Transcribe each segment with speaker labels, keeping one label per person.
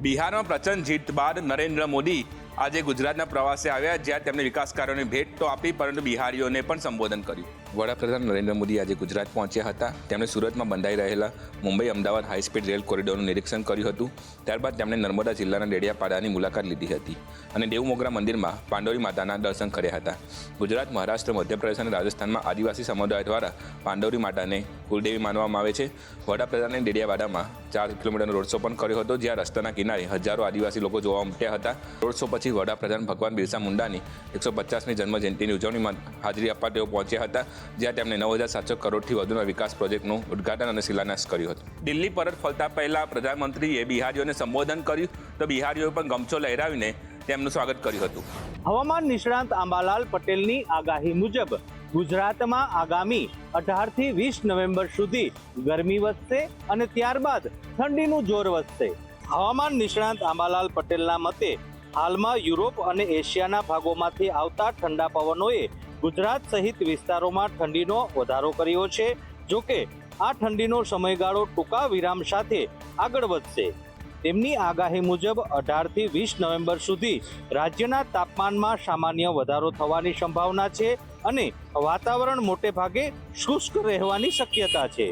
Speaker 1: બિહારમાં પ્રચંડ જીત બાદ નરેન્દ્ર મોદી આજે ગુજરાતના પ્રવાસે આવ્યા, જ્યાં તેમણે વિકાસ કાર્યોની ભેટ તો આપી, પરંતુ બિહારીઓને પણ સંબોધન કર્યું. વડાપ્રધાન નરેન્દ્ર મોદી આજે ગુજરાત પહોંચ્યા હતા. તેમણે સુરતમાં બંધાઈ રહેલા મુંબઈ અમદાવાદ હાઈસ્પીડ રેલ કોરિડોરનું નિરીક્ષણ કર્યું હતું. ત્યારબાદ તેમણે નર્મદા જિલ્લાના ડેડિયાપાડાની મુલાકાત લીધી હતી અને દેવમોગરા મંદિરમાં પાંડોરી માતાના દર્શન કર્યા હતા. ગુજરાત, મહારાષ્ટ્ર, મધ્યપ્રદેશ અને રાજસ્થાનમાં આદિવાસી સમુદાય દ્વારા પાંડોરી માતાને કુલદેવી માનવામાં આવે છે. વડાપ્રધાને ડેડિયાપાડામાં 4 કિલોમીટરનો રોડ શો પણ કર્યો હતો, જ્યાં રસ્તાના કિનારે હજારો આદિવાસી લોકો જોવા ઉમટ્યા હતા. રોડ શો પછી વડાપ્રધાન ભગવાન બિરસા મુંડાની 150મી જન્મજયંતિની ઉજવણીમાં હાજરી આપવા તેઓ પહોંચ્યા હતા, જ્યાં તેમણે 9,700 કરોડથી વધુના વિકાસ પ્રોજેક્ટનું ઉદ્ઘાટન અને શિલાન્યાસ કર્યું હતું. દિલ્હી પરત ફરતા પહેલા પ્રધાનમંત્રીએ બિહારીઓને સંબોધન કર્યું, તો બિહારીઓએ પણ ગમછો લહેરાવીને તેમનું સ્વાગત કર્યું હતું.
Speaker 2: હવામાન નિષ્ણાંત આંબાલાલ પટેલની આગાહી મુજબ ગુજરાતમાં આગામી 18 થી 20 નવેમ્બર સુધી ગરમી વધશે અને ત્યારબાદ ઠંડીનું જોર વધશે. હવામાન નિષ્ણાંત આંબાલાલ પટેલના મતે હાલમાં યુરોપ અને એશિયાના ભાગોમાંથી આવતા ઠંડા પવનોએ ગુજરાત સહિત વિસ્તારોમાં ઠંડીનો વધારો કર્યો છે. જોકે આ ઠંડીનો સમયગાળો ટૂંકા વિરામ સાથે આગળ વધશે. તેમની આગાહી મુજબ 18 થી 20 નવેમ્બર સુધી રાજ્યના તાપમાનમાં સામાન્ય વધારો થવાની સંભાવના છે અને વાતાવરણ મોટે ભાગે શુષ્ક રહેવાની શક્યતા છે.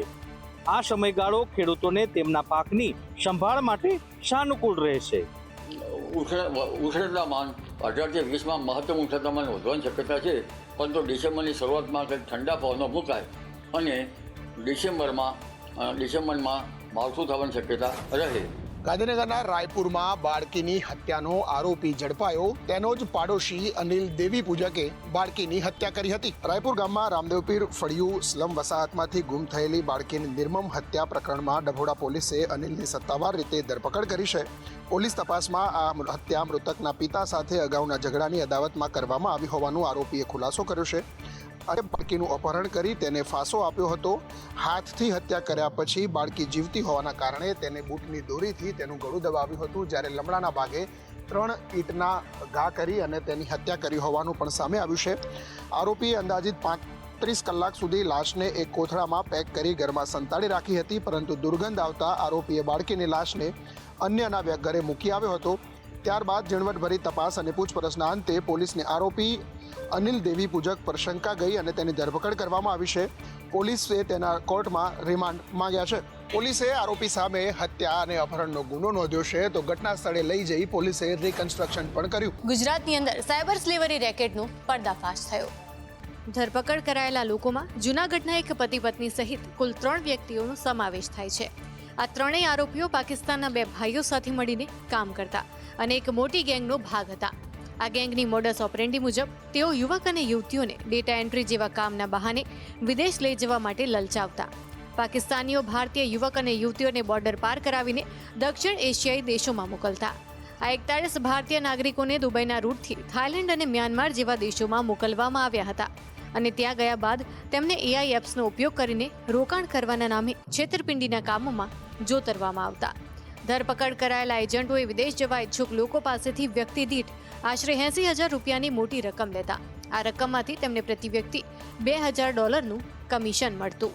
Speaker 2: આ સમયગાળો ખેડૂતોને તેમના પાકની સંભાળ માટે સાનુકૂળ રહેશે.
Speaker 3: ઉષ્ણતામાન 18 થી 20માં મહત્તમ ઉષ્ણતામાન વધવાની શક્યતા છે, પરંતુ ડિસેમ્બરની શરૂઆતમાં કંઈક ઠંડા પવનો ફૂંકાય અને ડિસેમ્બરમાં માવઠું થવાની શક્યતા રહે.
Speaker 4: ગાંધીનગરના રાયપુરમાં બાળકીની હત્યાનો આરોપી ઝડપાયો. તેનો જ પાડોશી અનિલ દેવી પૂજકે બાળકીની હત્યા કરી હતી. રાયપુર ગામમાં રામદેવપીર ફળિયું સ્લમ વસાહતમાંથી ગુમ થયેલી બાળકીની નિર્મમ હત્યા પ્રકરણમાં ડભોડા પોલીસે અનિલની સત્તાવાર રીતે ધરપકડ કરી છે. પોલીસ તપાસમાં આ હત્યા મૃતકના પિતા સાથે અગાઉના ઝઘડાની અદાવતમાં કરવામાં આવી હોવાનું આરોપીએ ખુલાસો કર્યો છે. અને બાળકીનું અપહરણ કરી તેને ફાંસો આપ્યો હતો. હાથથી હત્યા કર્યા પછી બાળકી જીવતી હોવાના કારણે તેને બૂટની દોરીથી તેનું ગળું દબાવ્યું હતું, જ્યારે લમડાના ભાગે 3 ઈંટના ઘા કરી અને તેની હત્યા કરી હોવાનું પણ સામે આવ્યું છે. આરોપીએ અંદાજિત 35 કલાક સુધી લાશને એક કોથળામાં પેક કરી ઘરમાં સંતાડી રાખી હતી, પરંતુ દુર્ગંધ આવતા આરોપીએ બાળકીની લાશને અન્યના ઘરે મૂકી આવ્યો હતો. ત્યારબાદ ઝીણવટભરી તપાસ અને પૂછપરછના અંતે પોલીસને આરોપી અનિલ દેવી પૂજક પર શંકા ગઈ અને તેની ધરપકડ કરવામાં આવી છે. પોલીસે તેના કોર્ટમાં રિમાન્ડ માંગ્યા છે. પોલીસે આરોપી સામે હત્યા અને અપહરણનો ગુનો નોંધ્યો છે, તો ઘટના સ્થળે લઈ જઈ પોલીસે રિકન્સ્ટ્રક્શન પણ કર્યું.
Speaker 5: ગુજરાતની અંદર સાયબર સ્લેવરી રેકેટનો પર્દાફાશ થયો. ધરપકડ કરાયેલા લોકોમાં જૂનાગઢના એક પતિ પત્ની સહિત કુલ 3 વ્યક્તિઓનો સમાવેશ થાય છે. આ ત્રણેય આરોપીઓ પાકિસ્તાનના 2 ભાઈઓ સાથે મળીને કામ કરતા અને એક મોટી ગેંગનો ભાગ હતા. આ ગેંગની મોડસ ઓપરેન્ડી મુજબ તેઓ યુવક અને યુવતીઓને ડેટા એન્ટ્રી જેવા કામના બહાને વિદેશ લઈ જવા માટે લલચાવતા. પાકિસ્તાનીઓ ભારતીય યુવક અને યુવતીઓને બોર્ડર પાર કરાવીને દક્ષિણ એશિયાઈ દેશોમાં મોકલતા. આ 41 ભારતીય નાગરિકોને દુબઈના રૂટથી થાઇલેન્ડ અને મ્યાનમાર જેવા દેશોમાં મોકલવામાં આવ્યા હતા અને ત્યાં ગયા બાદ તેમને AI એપ્સનો ઉપયોગ કરીને રોકાણ કરવાના નામે છેતરપિંડીના કામોમાં જોતરવામાં આવતા. ધરપકડ કરાયેલા એજન્ટોએ વિદેશ જવા ઈચ્છુક લોકો પાસેથી વ્યક્તિ દીઠ આશરે 80,000 રૂપિયાની મોટી રકમ લેતા. આ રકમમાંથી તેમને પ્રતિ વ્યક્તિ $2,000 કમિશન મળતું.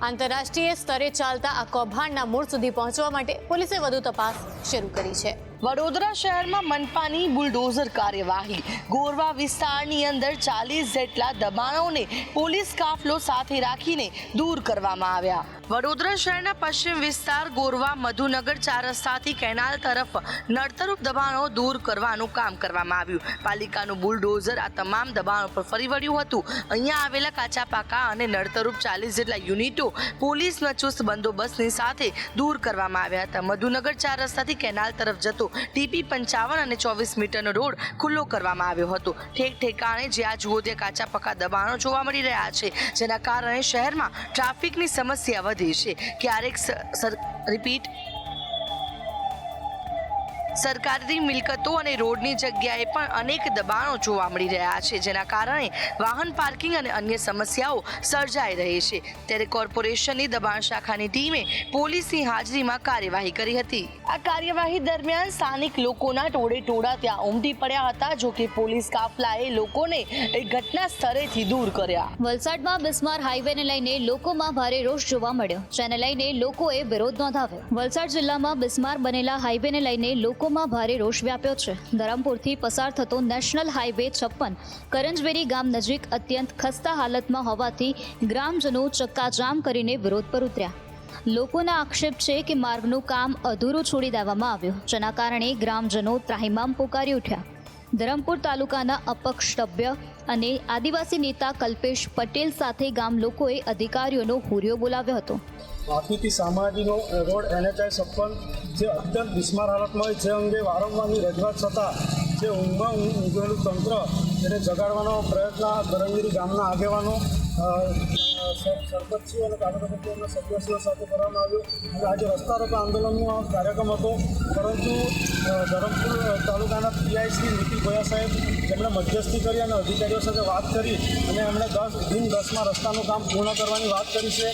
Speaker 5: આંતરરાષ્ટ્રીય સ્તરે ચાલતા આ કૌભાંડના મૂળ સુધી પહોંચવા માટે પોલીસે વધુ તપાસ શરૂ કરી છે.
Speaker 6: વડોદરા શહેરમાં મનપાની બુલડોઝર કાર્યવાહી. ગોરવા વિસ્તારની અંદર 40 જેટલા દબાણોને પોલીસ કાફલો સાથે રાખીને દૂર કરવામાં આવ્યા. વડોદરા શહેરના પશ્ચિમ વિસ્તાર ગોરવા મધુનગર 4 રસ્તાથી કેનાલ તરફ નડતરૂપ દબાણો દૂર કરવાનું કામ કરવામાં આવ્યું. પાલિકાનું બુલડોઝર આ તમામ દબાણો પર ફરી વળ્યું હતું. અહીંયા આવેલા કાચા પાકા અને નડતરૂપ 40 જેટલા યુનિટો પોલીસના ચુસ્ત બંદોબસ્તની સાથે દૂર કરવામાં આવ્યા હતા. મધુનગર 4 રસ્તાથી કેનાલ તરફ જતો TP 55 અને 24 મીટરનો રોડ ખુલ્લો કરવામાં આવ્યો હતો. ઠેક ઠેકાણે જ્યાં જુઓ ત્યાં કાચા પાકા દબાણો જોવા મળી રહ્યા છે, જેના કારણે શહેરમાં ટ્રાફિકની સમસ્યા વધી છે. ક્યારેક રિપીટ સરકારી મિલકતો અને રોડની જગ્યાએ પણ અનેક દબાણો જોવા મળી રહ્યા છે, જેના કારણે વાહન પાર્કિંગ અને અન્ય સમસ્યાઓ સર્જાઈ રહી છે. ત્યારે કોર્પોરેશનની દબાણ શાખાની ટીમે પોલીસની હાજરીમાં કાર્યવાહી કરી હતી. આ કાર્યવાહી દરમિયાન સ્થાનિક લોકોના ટોળે ત્યાં ઉમટી પડ્યા હતા. જો કે પોલીસ કાફલાએ લોકોને એ ઘટના સ્થળેથી દૂર કર્યા.
Speaker 7: વલસાડમાં બિસ્માર હાઈવેને લઈને લોકોમાં ભારે રોષ જોવા મળ્યો, જેને લઈને લોકોએ વિરોધ નોંધાવ્યો. વલસાડ જિલ્લામાં બિસ્માર બનેલા હાઈવેને લઈને લોકોમાં ભારે રોષ વ્યાપ્યો છે. ધરમપુરથી પસાર થતો નેશનલ હાઈવે 56 કરંજવેરી ગામ નજીક અત્યંત ખસ્તા હાલતમાં હોવાથી ગ્રામજનો ચક્કાજામ કરીને વિરોધ પર ઉતર્યા. લોકોના આક્ષેપ છે કે માર્ગનું કામ અધૂરું છોડી દેવામાં આવ્યું, જેના કારણે ગ્રામજનો ત્રાહિમામ પોકારી ઉઠ્યા. ધરમપુર તાલુકાના અપક્ષ સભ્ય અને આદિવાસી નેતા કલ્પેશ પટેલ સાથે ગામ લોકોએ અધિકારીઓનો હુરિયો બોલાવ્યો હતો.
Speaker 8: વાપીથી સામાજીનો રોડ NH 56 જે અત્યંત બિસ્માર હાલતમાં હોય, જે અંગે વારંવારની રજૂઆત છતાં જે ઊંઘમાં ઊંઘેલું તંત્ર એને જગાડવાનો પ્રયત્ન કરંજવેરી ગામના આગેવાનો સરપંચીઓ અને તાલુકા પંચાયતના સદસ્યો સાથે કરવામાં આવ્યો. અને આજે રસ્તા રોકો આંદોલનનો કાર્યક્રમ હતો, પરંતુ ધરમપુર તાલુકાના PI શ્રી નીતિન ભોયા સાહેબ જેમણે મધ્યસ્થી કરી અને અધિકારીઓ સાથે વાત કરી અને એમણે દિન 10માં રસ્તાનું કામ પૂર્ણ કરવાની વાત કરી છે.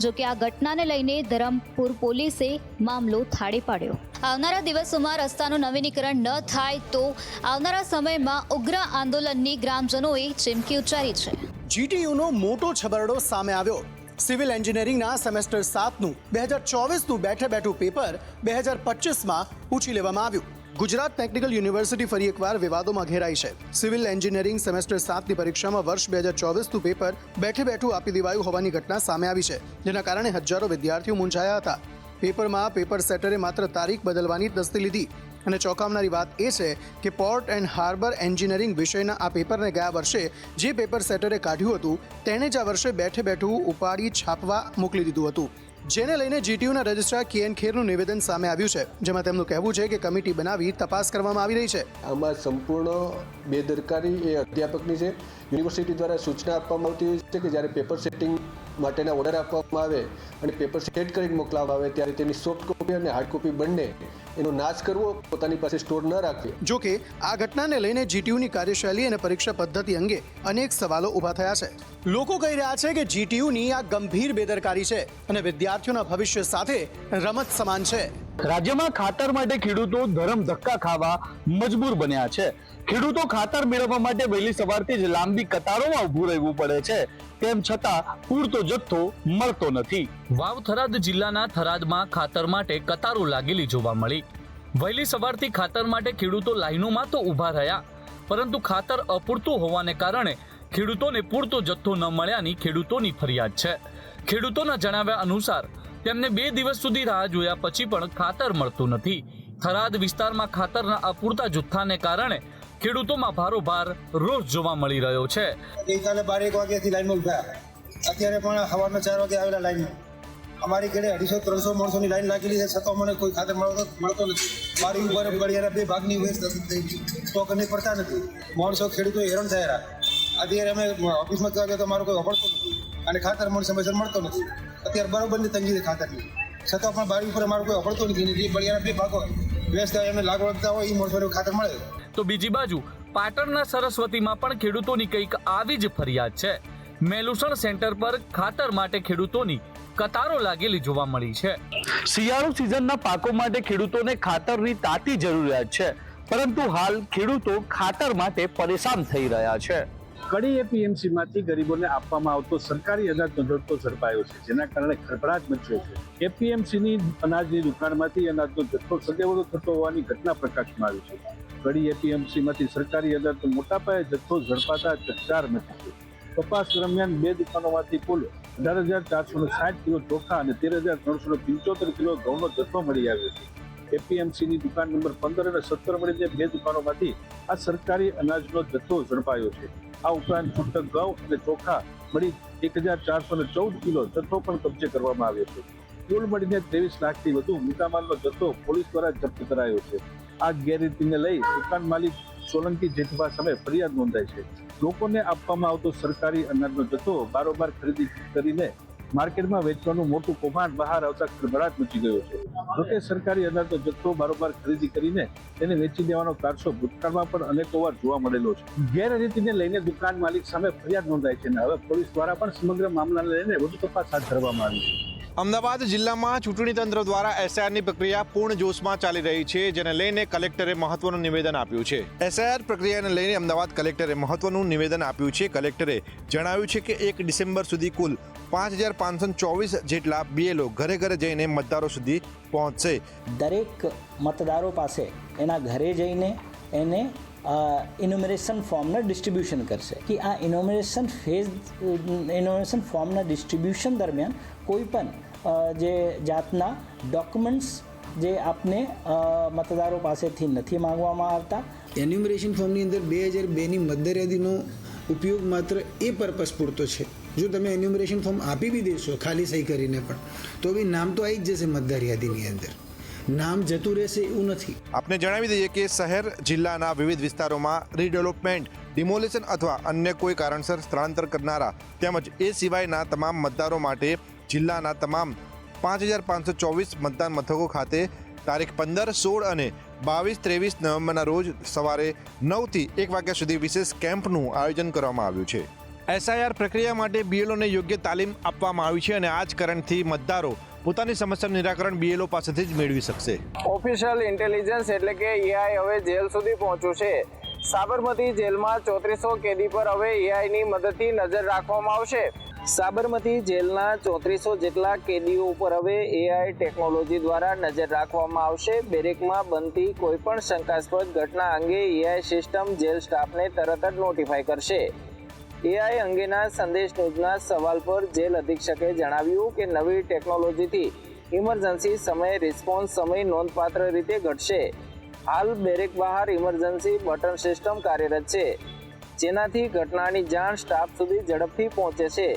Speaker 7: જો કે આ ઘટનાને લઈને ધરમપુર પોલીસે મામલો થાળે પાડ્યો. આવનારા દિવસોમાં રસ્તાનું નવીનીકરણ ન થાય તો આવનારા સમયમાં ઉગ્ર આંદોલનની ગ્રામજનોએ ચીમકી ઉચ્ચારી છે.
Speaker 4: GTUનો મોટો છબરડો સામે આવ્યો. સિવિલ એન્જિનિયરિંગના સેમેસ્ટર 7નું 2024નું બેઠું પેપર 2025માં પૂછી લેવામાં આવ્યું. ગુજરાત ટેકનિકલ યુનિવર્સિટી ફરી એકવાર વિવાદોમાં ઘેરાઈ છે. સિવિલ એન્જિનિયરિંગ સેમેસ્ટર 7ની પરીક્ષામાં વર્ષ 2024નું પેપર બેઠું આપી દેવાયું હોવાની ઘટના સામે આવી છે, જેના કારણે હજારો વિદ્યાર્થીઓ મૂંઝાયા હતા. પેપરમાં પેપર સેટરે માત્ર તારીખ બદલવાની તસ્દી લીધી. અને ચોંકાવનારી વાત એ છે કે પોર્ટ એન્ડ હાર્બર એન્જિનિયરિંગ વિષયના આ પેપરને ગયા વર્ષે જે પેપર સેટરે કાઢ્યું હતું તેણે જ આ વર્ષે બેઠું ઉપાડી છાપવા મોકલી દીધું હતું, જેને લઈને GTUના રજિસ્ટ્રાર KN ખેરનું નિવેદન સામે આવ્યું છે, જેમાં તેમનું કહેવું છે કે કમિટી બનાવી તપાસ કરવામાં આવી રહી છે.
Speaker 9: આમાં સંપૂર્ણ બેદરકારી એ અધ્યાપકની છે. યુનિવર્સિટી દ્વારા સૂચના આપવામાં આવતી હોય છે કે જ્યારે પેપર સેટિંગ માટેના ઓર્ડર આપવામાં આવે અને પેપર સેટ કરીને મોકલાવવામાં આવે ત્યારે તેની સોફ્ટ કોપી અને હાર્ડ કોપી બંને એનો નાશ કરવો, પોતાની પાસે સ્ટોર ન રાખવી.
Speaker 4: જો કે આ ઘટનાને લઈને GTUની કાર્યશૈલી અને પરીક્ષા પદ્ધતિ અંગે અનેક સવાલો ઊભા થયા છે. લોકો કહી રહ્યા છે કે GTUની આ ગંભીર બેદરકારી છે અને વિદ્યાર્થીઓના ભવિષ્ય સાથે રમત સમાન છે.
Speaker 10: રાજ્યમાં ખાતર માટે ખેડૂતો ધરમ ધક્કા ખાવા મજબૂર બન્યા છે. ખેડૂતો ખાતર મેળવવા માટે વહેલી સવારથી જ લાંબી કતારોમાં ઊભું રહેવું પડે છે, તેમ છતાં પૂરતો જથ્થો મળતો નથી.
Speaker 11: વાવ થરાદ જિલ્લાના થરાદમાં ખાતર માટે કતારો લાગેલી જોવા મળી. વહેલી સવારથી ખાતર માટે ખેડૂતો લાઈનોમાં તો ઊભા રહ્યા, પરંતુ ખાતર અપૂરતું હોવાને કારણે ખેડૂતોને પૂરતો જથ્થો ન મળ્યાની ખેડૂતોની ફરિયાદ છે. ખેડૂતોના જણાવ્યા અનુસાર તેમને 2 દિવસ સુધી રાહ જોયા પછી પણ ખાતર મળતું નથી. થરાદ વિસ્તારમાં ખાતરના અપૂરતા જથ્થાને કારણે ખેડૂતોમાં ભારોભાર રોષ જોવા મળી રહ્યો છે.
Speaker 8: ગઈકાલે 12 વાગ્યાથી લાઈનમાં ઉભા, અત્યારે પણ સવારના 4 વાગે આવેલા લાઈનમાં. અમારી ઘરે 250-300 માણસોની લાઈન લાગેલી છે, છતાં મને કોઈ ખાતર મળતો નથી. બારી ઉપર ગળિયાના 2 ભાગની સ્ટોક અને પડતા નથી. માણસો ખેડૂતો હેરાન થયા. અત્યારે અમે ઓફિસમાં કહેવા ગયા તો મારો કોઈ વળતો નથી અને ખાતર સમયસર મળતો નથી. અત્યારે બરોબરની તંગી છે ખાતરની, છતાં પણ બારી ઉપર અમારો કોઈ વળતો નથી. જે ગળિયાના 2 ભાગો વ્યસ્ત એમને લાગવડતા હોય એ માણસોને ખાતર મળે.
Speaker 11: તો બીજી બાજુ પાટણના સરસ્વતીમાં પણ ખેડૂતોની કંઈક આવી જ ફરિયાદ છે. મેલુસણ સેન્ટર પર ખાતર માટે ખેડૂતોની કતારો લાગેલી જોવા મળી છે.
Speaker 10: શિયાળુ સિઝનના પાકો માટે ખેડૂતોને ખાતરની તાતી જરૂરિયાત છે, પરંતુ હાલ ખેડૂતો ખાતર માટે પરેશાન થઈ રહ્યા છે.
Speaker 12: કડી APMCમાંથી ગરીબોને આપવામાં આવતો સરકારી અનાજનો જથ્થો ઝડપાયો છે, જેના કારણે ખળભળાટ મચ્યો છે. APMCની અનાજની દુકાનમાંથી અનાજનો જથ્થો સદેવડો થતો હોવાની ઘટના પ્રકાશમાં આવી છે. કડી APMCમાંથી સરકારી અનાજનો મોટા પાયે જથ્થો ઝડપાતા ચકચાર મચી છે. તપાસ દરમિયાન 2 દુકાનોમાંથી કુલ 18,460 કિલો ચોખા અને 13,375 કિલો ઘઉંનો જથ્થો મળી આવ્યો છે. APMCની દુકાન નંબર 15 અને 17 મળીને 2 દુકાનોમાંથી આ સરકારી અનાજનો જથ્થો ઝડપાયો છે. આ ઉપરાંત છૂટક ઘઉં અને ચોખા મળી 1,414 કિલો જથ્થો પણ કબજે કરવામાં આવ્યો છે. કુલ મળીને 23 લાખથી વધુ મુદ્દામાલનો જથ્થો પોલીસ દ્વારા જપ્ત કરાયો છે. આ ગેરરીતિને લઈ દુકાન માલિક સોલંકી જેઠવા સામે ફરિયાદ નોંધાઈ છે. લોકોને આપવામાં આવતો સરકારી અનાજનો જથ્થો બારોબાર ખરીદી કરીને માર્કેટમાં વેચવાનું મોટું કૌભાંડ બહાર આવતા ખળભળાટ મચી ગયો છે. જોકે સરકારી અનાજનો જથ્થો બારોબાર ખરીદી કરીને તેને વેચી દેવાનો કારસો ભૂતકાળમાં પણ અનેકો વાર જોવા મળેલો છે. ગેરરીતિને લઈને દુકાન માલિક સામે ફરિયાદ નોંધાઈ છે અને હવે પોલીસ દ્વારા પણ સમગ્ર મામલાને લઈને વધુ તપાસ હાથ ધરવામાં આવી છે.
Speaker 13: અમદાવાદ જિલ્લામાં ચૂંટણી તંત્ર દ્વારા એસઆઈઆરની પ્રક્રિયા પૂર્ણ જોશમાં ચાલી રહી છે, જેને લઈને કલેક્ટરે મહત્વનું નિવેદન આપ્યું છે. એસઆઈઆર પ્રક્રિયાને લઈને અમદાવાદ કલેક્ટરે મહત્વનું નિવેદન આપ્યું છે. કલેક્ટરે જણાવ્યું છે કે 1 ડિસેમ્બર સુધી કુલ 5524 જેટલા બીએલઓ ઘરે ઘરે જઈને મતદારો સુધી પહોંચશે.
Speaker 14: દરેક મતદારો પાસે એના ઘરે જઈને એને ઇનોમરેશન ફોર્મના ડિસ્ટ્રીબ્યુશન કરશે કે આ ઇનોમરેશન ફોર્મના ડિસ્ટ્રીબ્યુશન દરમિયાન કોઈ પણ જે જાતના ડોક્યુમેન્ટ્સ જે આપને મતદારો પાસેથી નથી માંગવામાં આવતા.
Speaker 15: એન્યુમરેશન ફોર્મની અંદર 2002ની મતદાર યાદીનો ઉપયોગ માત્ર એ પર્પઝ પૂરતો છે. જો તમે એન્યુમરેશન ફોર્મ આપી બી દેશો ખાલી સહી કરીને પણ તો બી નામ તો આવી જ જશે મતદાર યાદીની અંદર, નામ જતું રહેશે એવું નથી.
Speaker 13: આપને જણાવી દઈએ કે શહેર જિલ્લાના વિવિધ વિસ્તારોમાં રીડેવલપમેન્ટ, ડિમોલિશન અથવા અન્ય કોઈ કારણસર સ્થળાંતર કરનારા તેમજ એ સિવાયના તમામ મતદારો માટે જિલ્લાના તમામ 5524 મતદાન મથકો ખાતે તારીખ 15, 16 અને 22, 23 નવેમ્બરના રોજ સવારે 9થી 1 વાગ્યા સુધી વિશેષ કેમ્પનું આયોજન કરવામાં આવ્યું છે. એસઆઈઆર પ્રક્રિયા માટે બીએલઓને યોગ્ય તાલીમ આપવામાં આવી છે અને આ જ કારણથી મતદારો પોતાની સમસ્યાનું નિરાકરણ બીએલઓ પાસેથી જ મેળવી શકશે.
Speaker 16: ઓફિશિયલ ઇન્ટેલિજન્સ એટલે કે એઆઈ હવે જેલ સુધી પહોંચ્યું છે. સાબરમતી જેલમાં 3400 કેદી પર હવે એઆઈની મદદથી નજર રાખવામાં આવશે. સાબરમતી જેલના 3400 જેટલા કેદીઓ ઉપર હવે એઆઈ ટેકનોલોજી દ્વારા નજર રાખવામાં આવશે. બેરેકમાં બનતી કોઈ પણ શંકાસ્પદ ઘટના અંગે એઆઈ સિસ્ટમ જેલ સ્ટાફને તરત જ નોટિફાય કરશે. એઆઈ અંગેના સંદેશ ન્યૂઝના સવાલ પર જેલ અધિક્ષકે જણાવ્યું કે નવી ટેકનોલોજીથી ઇમરજન્સી સમયે રિસ્પોન્સ સમય નોંધપાત્ર રીતે ઘટશે. હાલ બેરેક બહાર ઇમરજન્સી બટન સિસ્ટમ કાર્યરત છે, જેનાથી ઘટનાની જાણ સ્ટાફ સુધી ઝડપથી પહોંચે છે.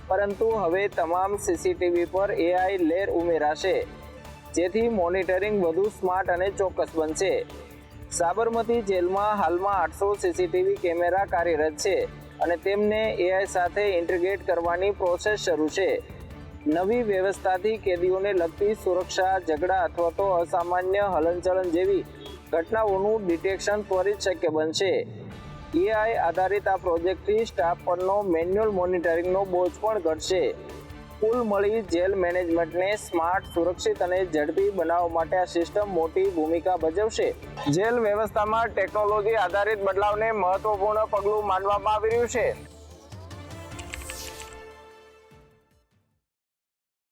Speaker 16: પરંતુ હવે તમામ સીસીટીવી પર એઆઈ લેર ઉમેરાશે, જેથી મોનિટરિંગ વધુ સ્માર્ટ અને ચોક્કસ બનશે. સાબરમતી જેલમાં હાલમાં 800 સીસીટીવી કેમેરા કાર્યરત છે અને તેમને એઆઈ સાથે ઇન્ટિગ્રેટ કરવાની પ્રોસેસ શરૂ છે. નવી વ્યવસ્થાથી કેદીઓને લગતી સુરક્ષા, ઝઘડા અથવા તો અસામાન્ય હલનચલન જેવી ઘટનાઓનું ડિટેક્શન ત્વરિત શક્ય બનશે. એઆઈ આધારિત આ પ્રોજેક્ટથી સ્ટાફ પરનો મેન્યુઅલ મોનિટરિંગનો બોજ પણ ઘટશે. કુલ મળી જેલ મેનેજમેન્ટને સ્માર્ટ, સુરક્ષિત અને ઝડપી બનાવવા માટે આ સિસ્ટમ મોટી ભૂમિકા ભજવશે. જેલ વ્યવસ્થામાં ટેકનોલોજી આધારિત બદલાવને મહત્વપૂર્ણ પગલું માનવામાં આવી રહ્યું છે.